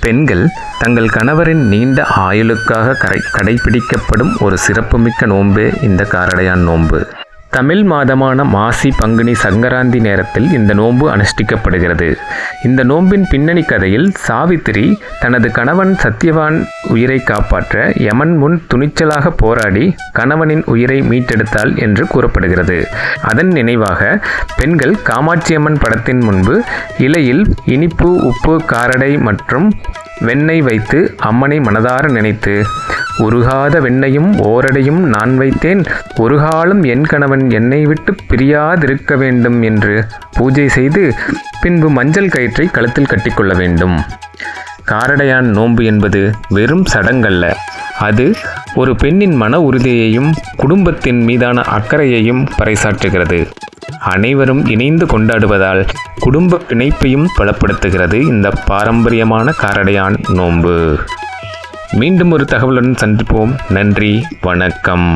பெண்கள் தங்கள் கணவரின் நீண்ட ஆயுளுக்காக கடைபிடிக்கப்படும் ஒரு சிறப்புமிக்க நோன்பு இந்த காரடையான் நோன்பு. தமிழ் மாதமான மாசி பங்குனி சங்கராந்தி நேரத்தில் இந்த நோன்பு அனுஷ்டிக்கப்படுகிறது. இந்த நோன்பின் பின்னணி கதையில் சாவித்திரி தனது கணவன் சத்யவான் உயிரை காப்பாற்ற யமன் முன் துணிச்சலாக போராடி கணவனின் உயிரை மீட்டெடுத்தாள் என்று கூறப்படுகிறது. அதன் நினைவாக பெண்கள் காமாட்சியம்மன் படத்தின் முன்பு இலையில் இனிப்பு, உப்பு, காரடை மற்றும் வெண்ணெய் வைத்து அம்மனை மனதார நினைத்து, உருகாத வெண்ணையும் ஓரடையும் நான் வைத்தேன், ஒரு காலம் என் கணவன் என்னை விட்டு பிரியாதிருக்க வேண்டும் என்று பூஜை செய்து பின்பு மஞ்சள் கயிற்றை கழுத்தில் கட்டிக்கொள்ள வேண்டும். காரடையான் நோன்பு என்பது வெறும் சடங்கல்ல, அது ஒரு பெண்ணின் மன உறுதியையும் குடும்பத்தின் மீதான அக்கறையையும் பறைசாற்றுகிறது. அனைவரும் இணைந்து கொண்டாடுவதால் குடும்ப பிணைப்பையும் பலப்படுத்துகிறது இந்த பாரம்பரியமான காரடையான் நோன்பு. மீண்டும் ஒரு தகவலுடன் சந்திப்போம். நன்றி, வணக்கம்.